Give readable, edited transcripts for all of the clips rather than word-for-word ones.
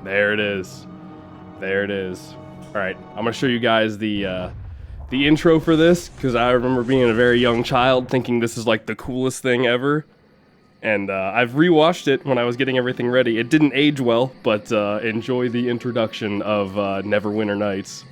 There it is. There it is. All right, I'm gonna show you guys the intro for this, because I remember being a very young child thinking this is like the coolest thing ever. And I've rewatched it when I was getting everything ready. It didn't age well, but enjoy the introduction of Neverwinter Nights.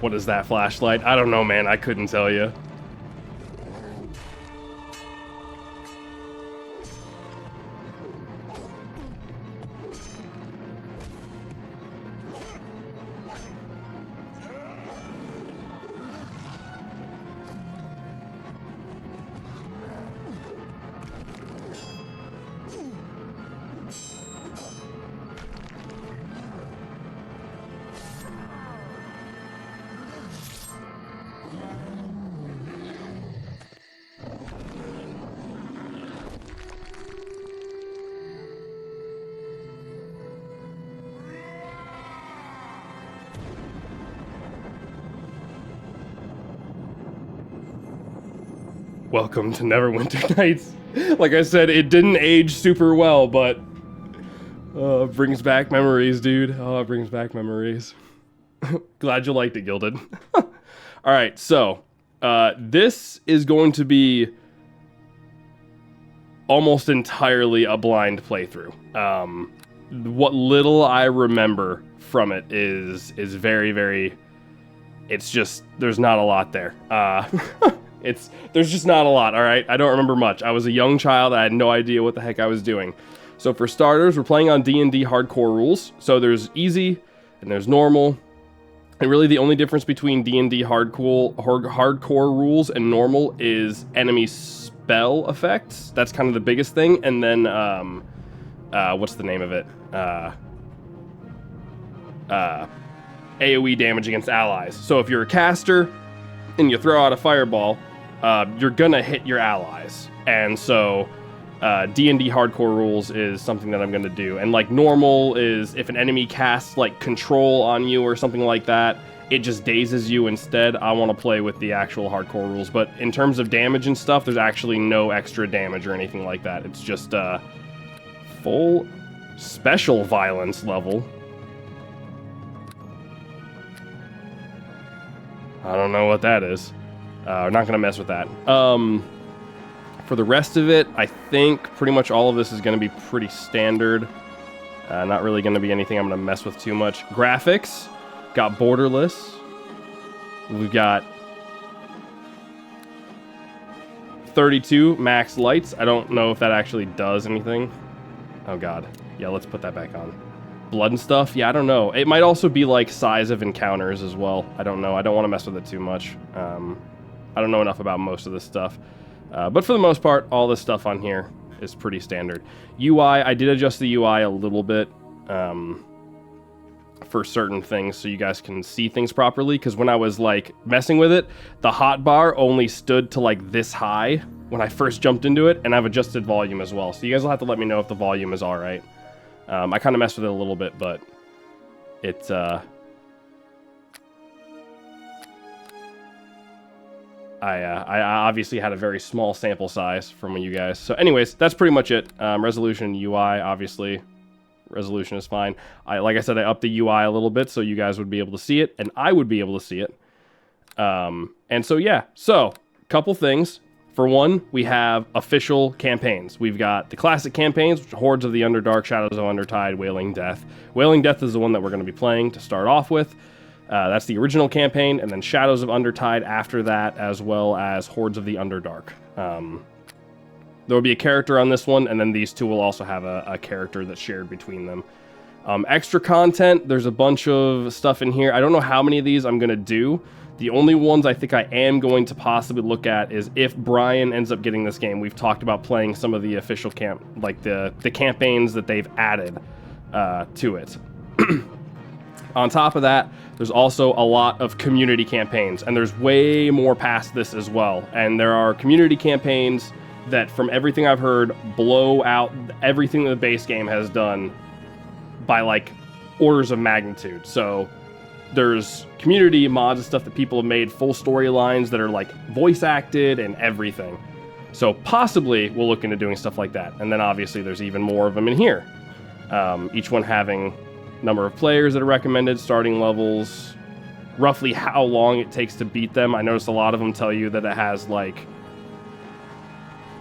What is that flashlight? I don't know, man. I couldn't tell you. Welcome to Neverwinter Nights. Like I said, it didn't age super well, but brings back memories, dude. Oh, it brings back memories. Glad you liked it, Gilded. All right, so this is going to be almost entirely a blind playthrough. What little I remember from it is very, very. It's just there's not a lot there. There's just not a lot, all right? I don't remember much. I was a young child. I had no idea what the heck I was doing. So for starters, we're playing on D&D hardcore rules. So there's easy and there's normal. And really the only difference between D&D hardcore rules and normal is enemy spell effects. That's kind of the biggest thing. And then, what's the name of it? AoE damage against allies. So if you're a caster and you throw out a fireball, you're gonna hit your allies. And so D&D hardcore rules is something that I'm gonna do. And like normal is if an enemy casts like control on you or something like that, it just dazes you instead. I want to play with the actual hardcore rules. But in terms of damage and stuff, there's actually no extra damage or anything like that. It's just full special violence level. I don't know what that is. We're not going to mess with that. For the rest of it, I think pretty much all of this is going to be pretty standard. Not really going to be anything I'm going to mess with too much. Graphics, got borderless. We've got 32 max lights. I don't know if that actually does anything. Oh god. Yeah, let's put that back on. Blood and stuff? Yeah, I don't know. It might also be like size of encounters as well. I don't know. I don't want to mess with it too much. I don't know enough about most of this stuff. But for the most part, all this stuff on here is pretty standard. UI, I did adjust the UI a little bit for certain things so you guys can see things properly. Because when I was like messing with it, the hotbar only stood to like this high when I first jumped into it. And I've adjusted volume as well. So you guys will have to let me know if the volume is all right. I kind of messed with it a little bit, but it's I obviously had a very small sample size from you guys. So anyways, that's pretty much it. Resolution, UI, obviously. Resolution is fine. Like I said, I upped the UI a little bit so you guys would be able to see it, and I would be able to see it. And so, yeah. So, couple things. For one, we have official campaigns. We've got the classic campaigns, which are Hordes of the Underdark, Shadows of Undertide, Wailing Death. Wailing Death is the one that we're going to be playing to start off with. That's the original campaign, and then Shadows of Undertide after that, as well as Hordes of the Underdark. There will be a character on this one, and then these two will also have a character that's shared between them. Extra content, there's a bunch of stuff in here. I don't know how many of these I'm going to do. The only ones I think I am going to possibly look at is if Brian ends up getting this game. We've talked about playing some of the official the campaigns that they've added to it. On top of that, there's also a lot of community campaigns, and there's way more past this as well. And there are community campaigns that, from everything I've heard, blow out everything that the base game has done by like orders of magnitude. So there's community mods and stuff that people have made, full storylines that are like voice acted and everything. So possibly we'll look into doing stuff like that. And then obviously there's even more of them in here. Each one having number of players that are recommended, starting levels, roughly how long it takes to beat them. I noticed a lot of them tell you that it has like,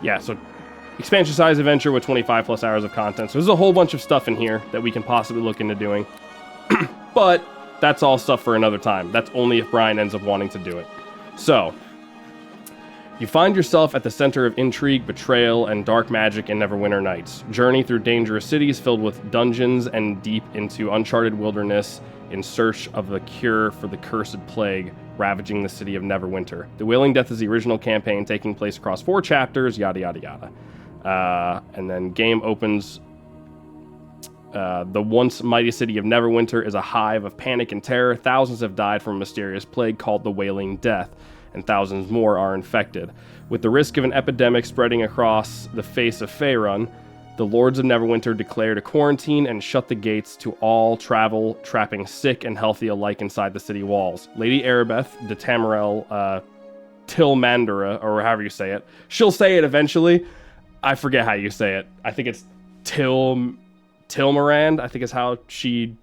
yeah, so expansion size adventure with 25 plus hours of content. So there's a whole bunch of stuff in here that we can possibly look into doing. But that's all stuff for another time. That's only if Brian ends up wanting to do it. So you find yourself at the center of intrigue, betrayal, and dark magic in Neverwinter Nights. Journey through dangerous cities filled with dungeons and deep into uncharted wilderness in search of the cure for the cursed plague ravaging the city of Neverwinter. The Wailing Death is the original campaign taking place across 4 chapters, yada yada yada. And then game opens. The once mighty city of Neverwinter is a hive of panic and terror. Thousands have died from a mysterious plague called the Wailing Death, and thousands more are infected. With the risk of an epidemic spreading across the face of Faerun, the Lords of Neverwinter declared a quarantine and shut the gates to all travel, trapping sick and healthy alike inside the city walls. Lady Erebeth de Tamarel Tilmandara, or however you say it, she'll say it eventually. I forget how you say it. I think it's Tilmarand, I think is how she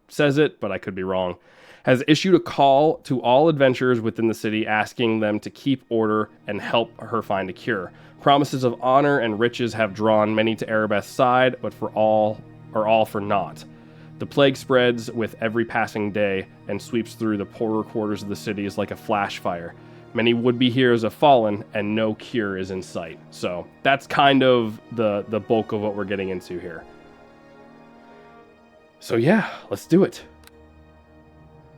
says it, but I could be wrong, has issued a call to all adventurers within the city asking them to keep order and help her find a cure. Promises of honor and riches have drawn many to Erebeth's side, but for all for naught. The plague spreads with every passing day and sweeps through the poorer quarters of the cities like a flash fire. Many would-be heroes have fallen, and no cure is in sight. So that's kind of the bulk of what we're getting into here. So yeah, let's do it.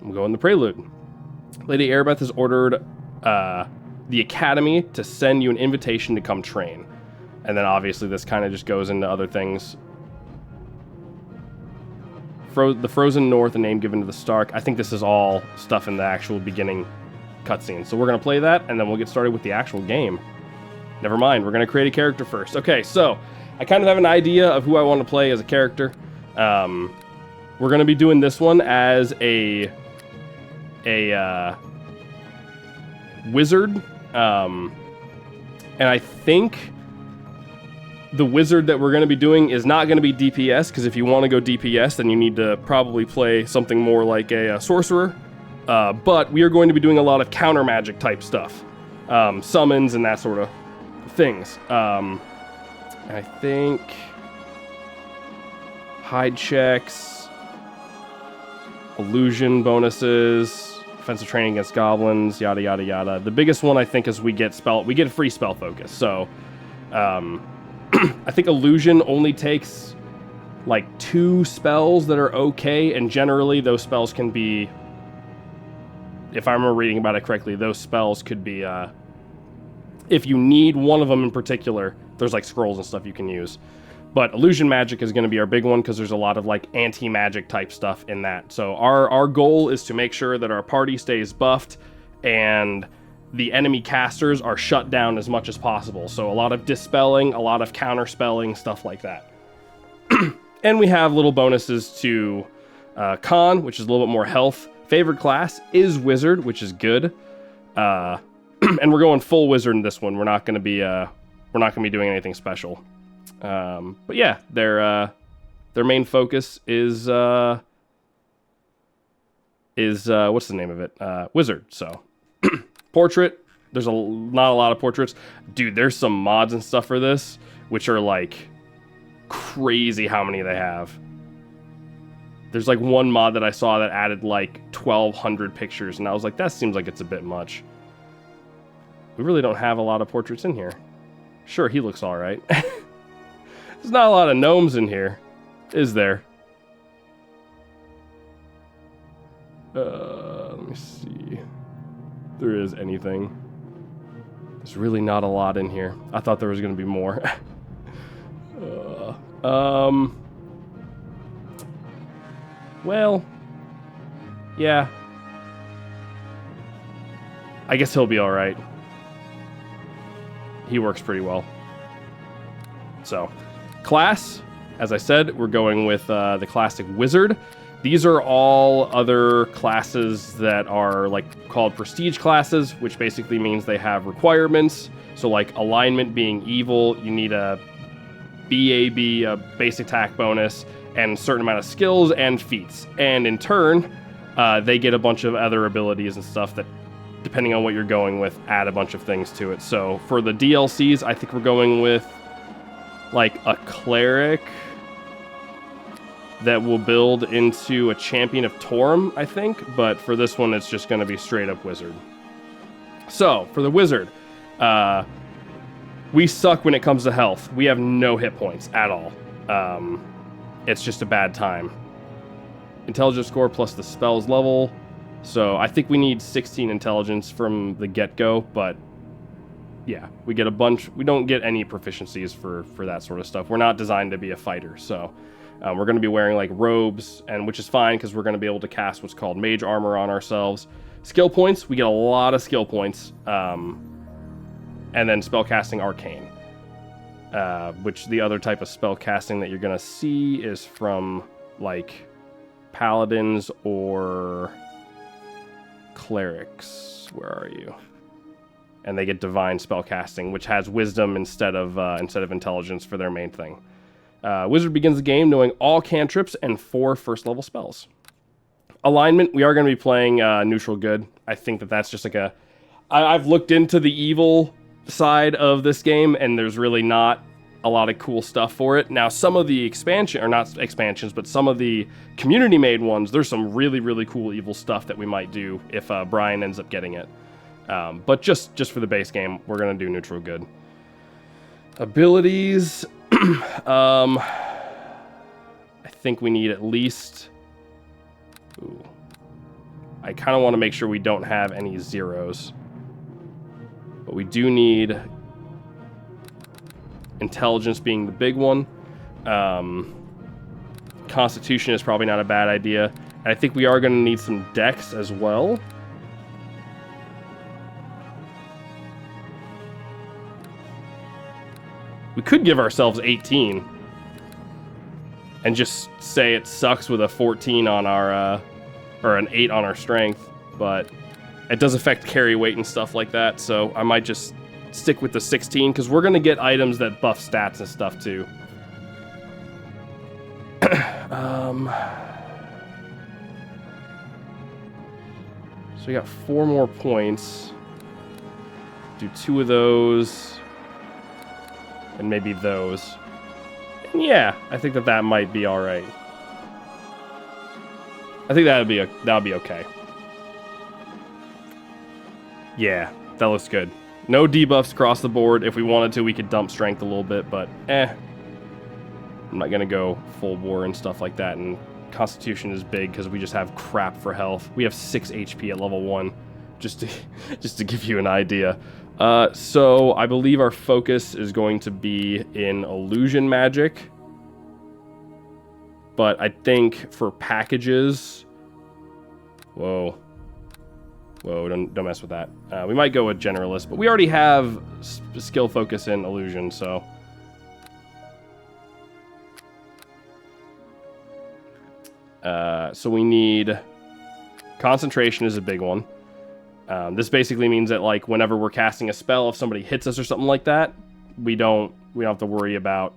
We'll go in the prelude. Lady Erebeth has ordered the Academy to send you an invitation to come train. And then obviously this kind of just goes into other things. The Frozen North, a name given to the Stark. I think this is all stuff in the actual beginning cutscene. So we're going to play that, and then we'll get started with the actual game. Never mind, we're going to create a character first. Okay, so I kind of have an idea of who I want to play as a character. We're going to be doing this one as a wizard. And I think the wizard that we're going to be doing is not going to be DPS, because if you want to go DPS, then you need to probably play something more like a sorcerer. But we are going to be doing a lot of counter magic type stuff. Summons and that sort of things. And I think hide checks, illusion bonuses, offensive training against goblins, yada yada yada. The biggest one I think is we get a free spell focus. So I think illusion only takes like 2 spells that are okay, and generally those spells can be, if I remember reading about it correctly, those spells could be if you need one of them in particular, there's like scrolls and stuff you can use. But illusion magic is going to be our big one, because there's a lot of like anti-magic type stuff in that. So our goal is to make sure that our party stays buffed and the enemy casters are shut down as much as possible. So a lot of dispelling, a lot of counterspelling, stuff like that. And we have little bonuses to con, which is a little bit more health. Favorite class is wizard, which is good. And we're going full wizard in this one. We're not going to be doing anything special. But yeah, their main focus is what's the name of it? Wizard. So portrait. There's not a lot of portraits. Dude, there's some mods and stuff for this, which are like crazy how many they have. There's like one mod that I saw that added like 1,200 pictures, and I was like, that seems like it's a bit much. We really don't have a lot of portraits in here. Sure, he looks all right. There's not a lot of gnomes in here, is there? Let me see. If there is anything. There's really not a lot in here. I thought there was going to be more. Well, yeah. I guess he'll be all right. He works pretty well. So, class, as I said, we're going with the classic wizard. These are all other classes that are like called prestige classes, which basically means they have requirements. So like alignment being evil, you need a BAB, a base attack bonus, and a certain amount of skills and feats. And in turn, they get a bunch of other abilities and stuff that, depending on what you're going with, add a bunch of things to it. So for the DLCs, I think we're going with like a cleric that will build into a champion of Torum, I think. But for this one, it's just going to be straight up wizard. So for the wizard, we suck when it comes to health. We have no hit points at all. It's just a bad time. Intelligence score plus the spells level. So I think we need 16 intelligence from the get-go, but yeah, we get a bunch. We don't get any proficiencies for that sort of stuff. We're not designed to be a fighter, so we're going to be wearing like robes, and which is fine because we're going to be able to cast what's called mage armor on ourselves. Skill points, we get a lot of skill points, and then spellcasting arcane, which the other type of spellcasting that you're going to see is from like paladins or clerics. Where are you? And they get divine spellcasting, which has wisdom instead of intelligence for their main thing. Wizard begins the game knowing all cantrips and 4 first level spells. Alignment, we are going to be playing neutral good. I think that's just like I've looked into the evil side of this game, and there's really not a lot of cool stuff for it. Now, some of the not expansions, but some of the community-made ones, there's some really, really cool evil stuff that we might do if Brian ends up getting it. But just for the base game, we're going to do neutral good. Abilities, I think we need at least... Ooh. I kind of want to make sure we don't have any zeros. But we do need intelligence being the big one. Constitution is probably not a bad idea. And I think we are going to need some dex as well. We could give ourselves 18 and just say it sucks with a 14 on our, or an 8 on our strength, but it does affect carry weight and stuff like that, so I might just stick with the 16, because we're going to get items that buff stats and stuff too. So we got 4 more points. Do 2 of those. And maybe those. And yeah, I think that might be alright. I think that'll be okay. Yeah, that looks good. No debuffs across the board. If we wanted to, we could dump strength a little bit, but I'm not gonna go full bore and stuff like that. And Constitution is big because we just have crap for health. We have 6 HP at level 1, just to give you an idea. So I believe our focus is going to be in illusion magic. But I think for packages... Whoa, don't mess with that. We might go with generalist, but we already have skill focus in illusion, so... So we need... Concentration is a big one. This basically means that, like, whenever we're casting a spell, if somebody hits us or something like that, we don't have to worry about...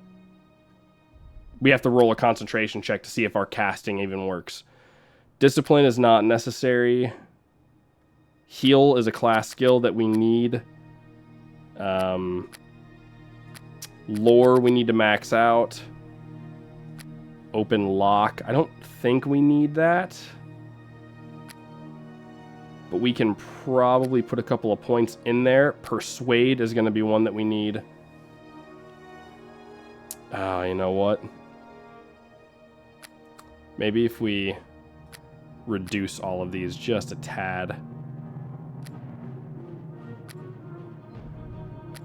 We have to roll a concentration check to see if our casting even works. Discipline is not necessary. Heal is a class skill that we need. Lore we need to max out. Open lock. I don't think we need that. But we can probably put a couple of points in there. Persuade is going to be one that we need. Oh, you know what? Maybe if we reduce all of these just a tad.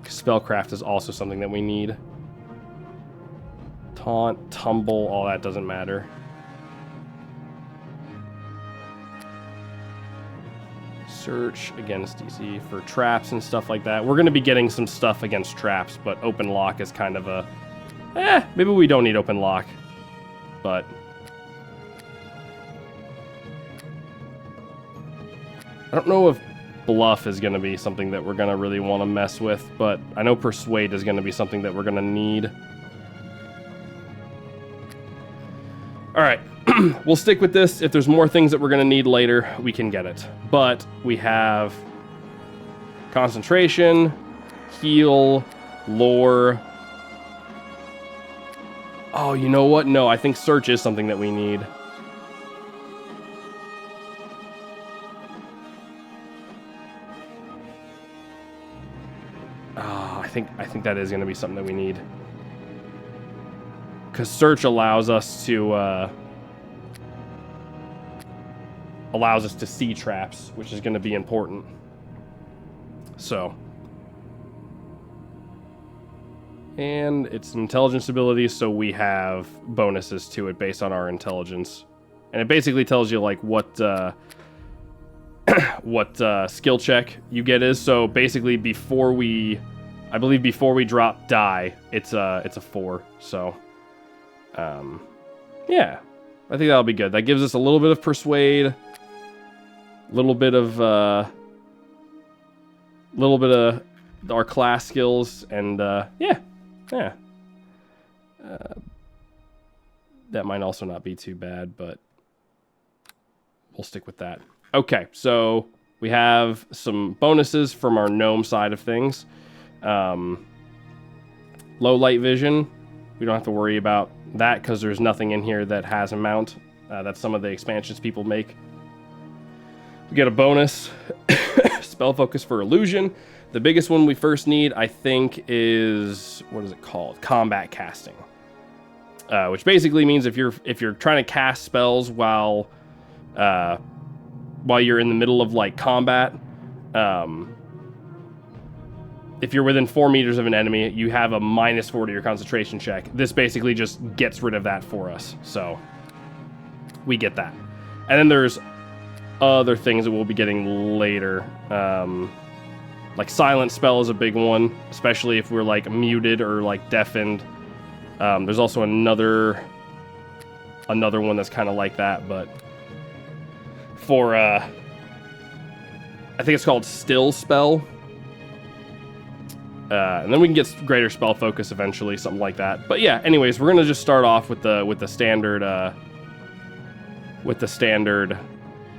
Spellcraft is also something that we need. Taunt, tumble, all that doesn't matter. Search against DC for traps and stuff like that. We're going to be getting some stuff against traps, but open lock is kind of a... maybe we don't need open lock, but... I don't know if bluff is going to be something that we're going to really want to mess with, but I know persuade is going to be something that we're going to need. All right, we'll stick with this. If there's more things that we're going to need later, we can get it. But we have concentration, heal, lore. Oh, you know what? No, I think search is something that we need. I think that is going to be something that we need. Because search allows us to see traps, which is going to be important. So, and it's an intelligence ability, so we have bonuses to it based on our intelligence, and it basically tells you like what skill check you get is. So basically, before we drop die, it's a 4. So, yeah, I think that'll be good. That gives us a little bit of persuade, a little bit of our class skills, and yeah. That might also not be too bad, but we'll stick with that. Okay, so we have some bonuses from our gnome side of things. Low light vision, we don't have to worry about that because there's nothing in here that has a mount. That's some of the expansions people make. We get a bonus, spell focus for illusion. The biggest one we first need, I think, is, what is it called? Combat casting, which basically means if you're trying to cast spells while you're in the middle of like combat, if you're within 4 meters of an enemy, you have a -4 to your concentration check. This basically just gets rid of that for us, so we get that. And then there's other things that we'll be getting later. Like silent spell is a big one, especially if we're like muted or like deafened. There's also another one that's kind of like that, but for I think it's called still spell. And then we can get greater spell focus eventually, something like that. But yeah, anyways, we're gonna just start off with the standard.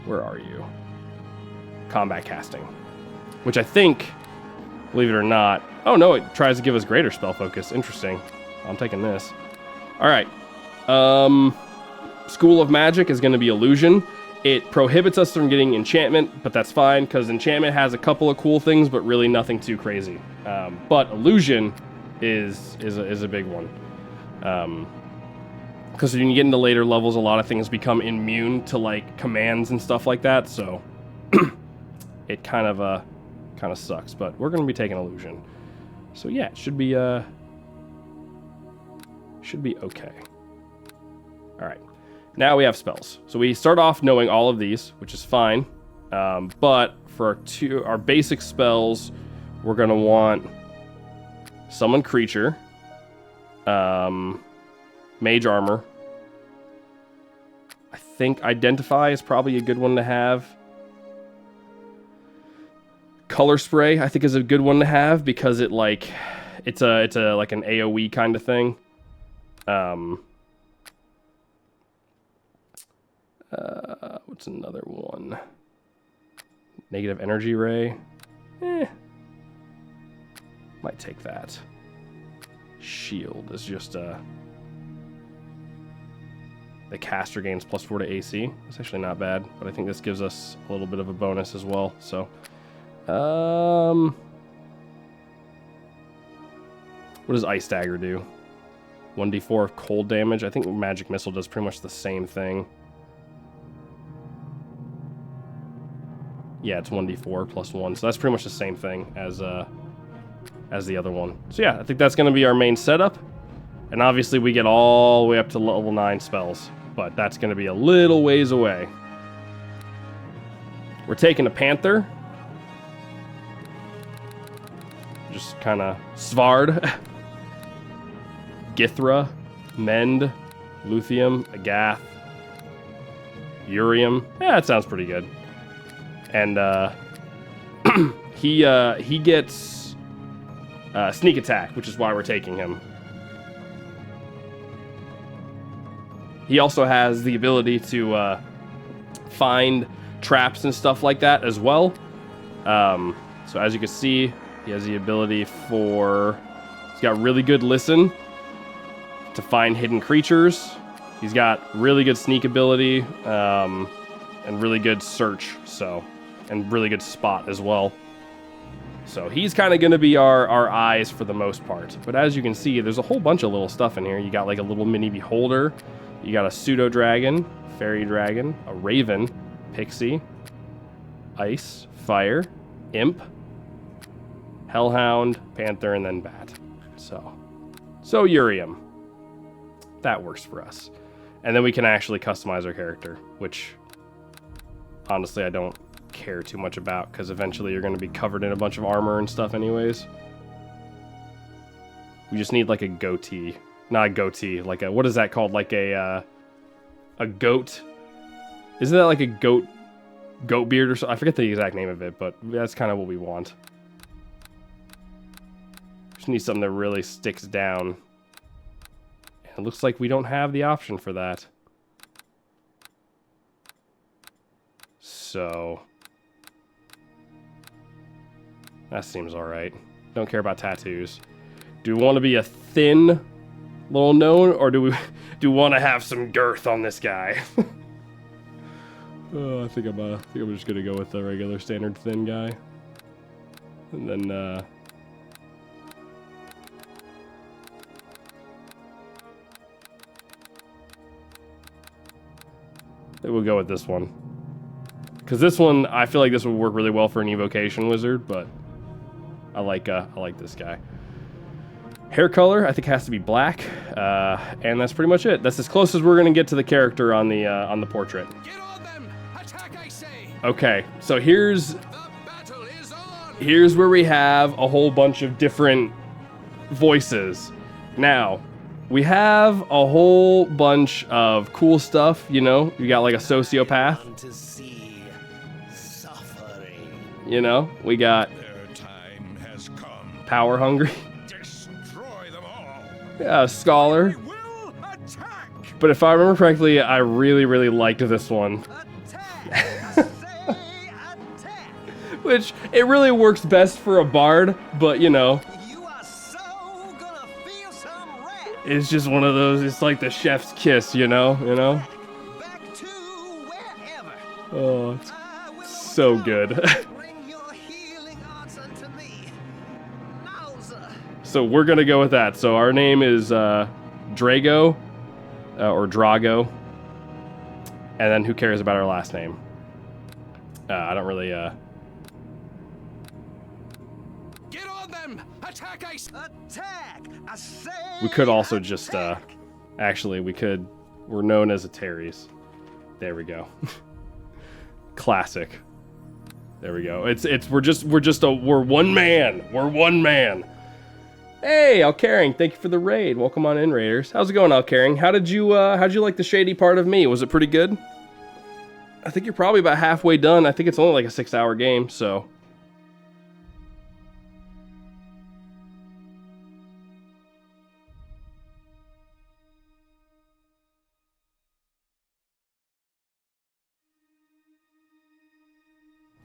Where are you? Combat casting, which I think, believe it or not, oh no, it tries to give us greater spell focus. Interesting. I'm taking this. All right. School of Magic is going to be illusion. It prohibits us from getting enchantment, but that's fine because enchantment has a couple of cool things, but really nothing too crazy. But illusion is a big one. Because when you get into later levels, a lot of things become immune to like commands and stuff like that. So it kind of sucks. But we're going to be taking illusion. So yeah, it should be okay. All right. Now we have spells. So we start off knowing all of these, which is fine. But for our basic spells, we're going to want Summon Creature, Mage Armor. I think Identify is probably a good one to have. Color Spray, I think, is a good one to have because it's like an AoE kind of thing. What's another one? Negative Energy Ray. Might take that. Shield is just the caster gains +4 to AC. It's actually not bad, but I think this gives us a little bit of a bonus as well. So, what does Ice Dagger do? 1d4 of cold damage. I think magic missile does pretty much the same thing. Yeah, it's 1d4 plus 1, so that's pretty much the same thing as the other one. So yeah, I think that's going to be our main setup. And obviously we get all the way up to level 9 spells, but that's going to be a little ways away. We're taking a Panther. Just kind of Svard. Githra, Mend, Luthium, Agath, Urium. Yeah, that sounds pretty good. And he gets sneak attack, which is why we're taking him. He also has the ability to find traps and stuff like that as well. So as you can see, he has the ability for... He's got really good listen to find hidden creatures. He's got really good sneak ability and really good search, and really good spot as well. So he's kind of going to be our eyes for the most part. But as you can see, there's a whole bunch of little stuff in here. You got like a little mini beholder. You got a pseudo dragon, fairy dragon, a raven, pixie, ice, fire, imp, hellhound, panther, and then bat. So Urium. That works for us. And then we can actually customize our character, which honestly I don't care too much about, because eventually you're going to be covered in a bunch of armor and stuff anyways. We just need like a goatee. Not a goatee, like a, what is that called? Like a goat. Isn't that like a goat beard or something? I forget the exact name of it, but that's kind of what we want. Just need something that really sticks down. And it looks like we don't have the option for that. So that seems alright. Don't care about tattoos. Do we want to be a thin little gnome, or do we want to have some girth on this guy? I think I'm just gonna go with the regular standard thin guy, and then we'll go with this one, because this one I feel like this would work really well for an evocation wizard, but I like this guy. Hair color, I think, has to be black, and that's pretty much it. That's as close as we're gonna get to the character on the portrait. Get on them! Attack, I say! Okay, so here's where we have a whole bunch of different voices. Now, we have a whole bunch of cool stuff. You know, you got like a sociopath. To see suffering. You know, we got Their time has come. power hungry. Destroy them all. Yeah, a scholar. We will attack. But if I remember correctly, I really liked this one. Attack! I say attack! Which, it really works best for a bard, but you know, You are so gonna feel some wrath. it's just one of those, it's like the chef's kiss, you know? Back to wherever. Oh, it's I will so come. good. Bring your healing arts unto me. Nauza. So we're gonna go with that. So our name is Drago, or Drago. And then who cares about our last name? I don't really, Get on them! Attack, I say! Attack! I say! we could also just, attack. actually, we're known as Ateriese. There we go. Classic. There we go. We're one man. We're one man. Hey, Alcaring, thank you for the raid. Welcome on in, Raiders. How's it going, Alcaring? How'd you like the shady part of me? Was it pretty good? I think you're probably about halfway done. I think it's only like a 6-hour game, so.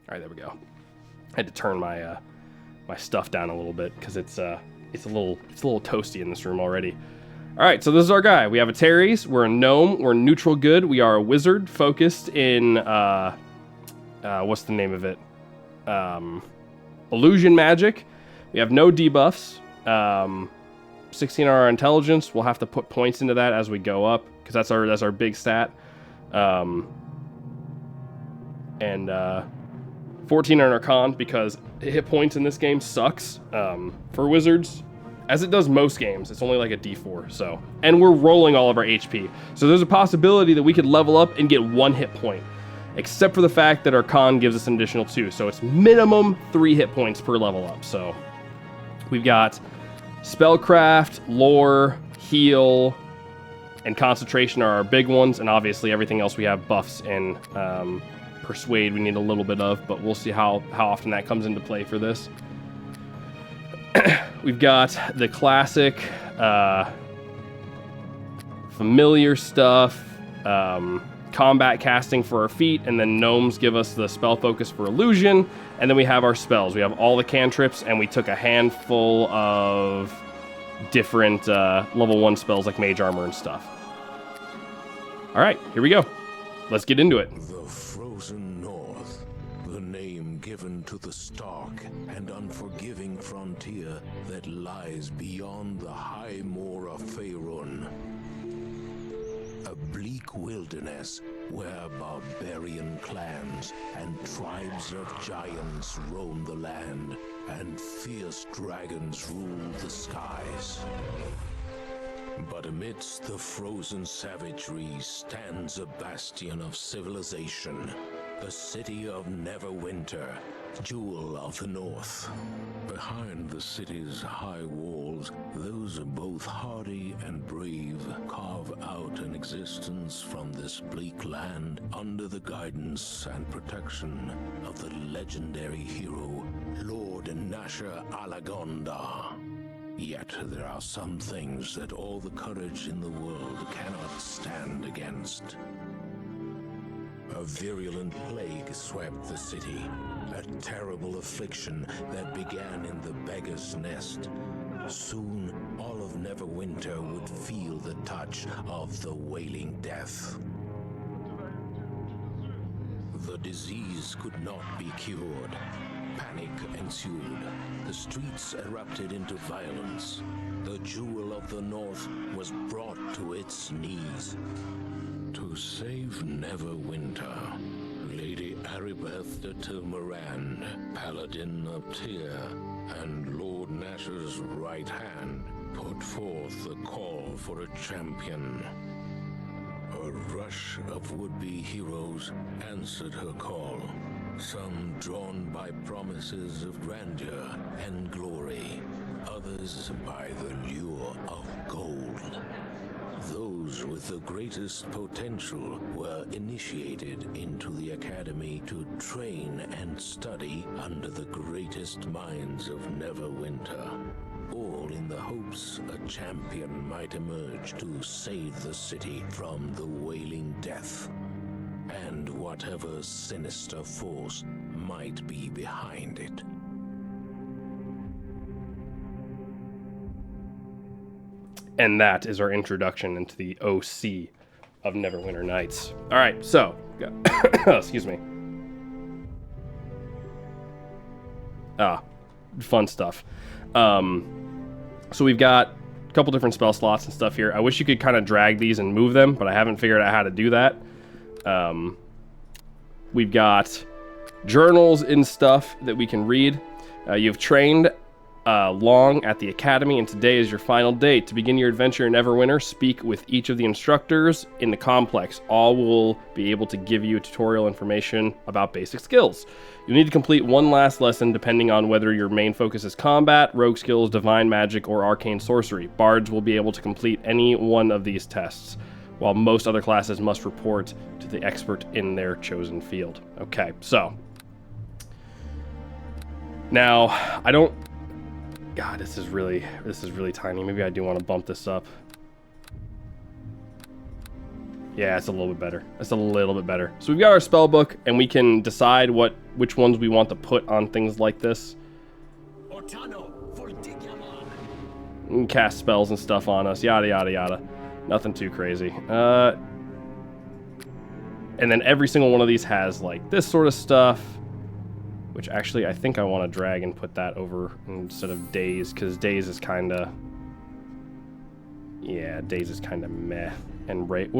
All right, there we go. I had to turn my my stuff down a little bit because it's a little toasty in this room already. All right, so this is our guy. We have Ateriese. We're a gnome. We're neutral good. We are a wizard focused in what's the name of it? Illusion magic. We have no debuffs. 16 on our intelligence. We'll have to put points into that as we go up, because that's our big stat. And 14 on our con, because hit points in this game sucks for wizards, as it does most games. It's only like a D4, so. And we're rolling all of our HP. So there's a possibility that we could level up and get 1 hit point, except for the fact that our con gives us an additional 2. So it's minimum 3 hit points per level up. So we've got Spellcraft, Lore, Heal, and Concentration are our big ones. And obviously everything else we have buffs in. Persuade we need a little bit of, but we'll see how often that comes into play for this. We've got the classic familiar stuff, combat casting for our feet, and then gnomes give us the spell focus for illusion, and then we have our spells. We have all the cantrips, and we took a handful of different level 1 spells like mage armor and stuff. All right, here we go. Let's get into it. The frozen north, the name given to the stark and unforgiving frontier that lies beyond the high moor of Faerun. A bleak wilderness where barbarian clans and tribes of giants roam the land and fierce dragons rule the skies. But amidst the frozen savagery stands a bastion of civilization, the city of Neverwinter, jewel of the north. Behind the city's high walls, those both hardy and brave carve out an existence from this bleak land under the guidance and protection of the legendary hero, Lord Nasher Alagonda. Yet there are some things that all the courage in the world cannot stand against. A virulent plague swept the city, a terrible affliction that began in the beggar's nest. Soon, all of Neverwinter would feel the touch of the wailing death. The disease could not be cured. Panic ensued. The streets erupted into violence. The jewel of the north was brought to its knees. To save Neverwinter, Lady Aribeth de Tilmarand, Paladin of Tyr, and Lord Nasher's right hand put forth the call for a champion. A rush of would-be heroes answered her call, some drawn by promises of grandeur and glory, others by the lure of gold. Those with the greatest potential were initiated into the academy to train and study under the greatest minds of Neverwinter, all in the hopes a champion might emerge to save the city from the wailing death, and whatever sinister force might be behind it. And that is our introduction into the OC of Neverwinter Nights. All right, so, excuse me. Fun stuff. So we've got a couple different spell slots and stuff here. I wish you could kind of drag these and move them, but I haven't figured out how to do that. We've got journals and stuff that we can read. You've trained long at the academy, and today is your final day. To begin your adventure in Neverwinter, speak with each of the instructors in the complex. All will be able to give you tutorial information about basic skills. You'll need to complete one last lesson depending on whether your main focus is combat, rogue skills, divine magic, or arcane sorcery. Bards will be able to complete any one of these tests, while most other classes must report to the expert in their chosen field. Okay, so now I don't. God, this is really tiny. Maybe I do want to bump this up. Yeah, it's a little bit better. It's a little bit better. So we've got our spell book, and we can decide which ones we want to put on things like this. And cast spells and stuff on us, yada yada yada. Nothing too crazy. And then every single one of these has like this sort of stuff, which actually I think I want to drag and put that over instead of days, because days is kind of Yeah, Daze is kind of meh. And Ray... Whoops.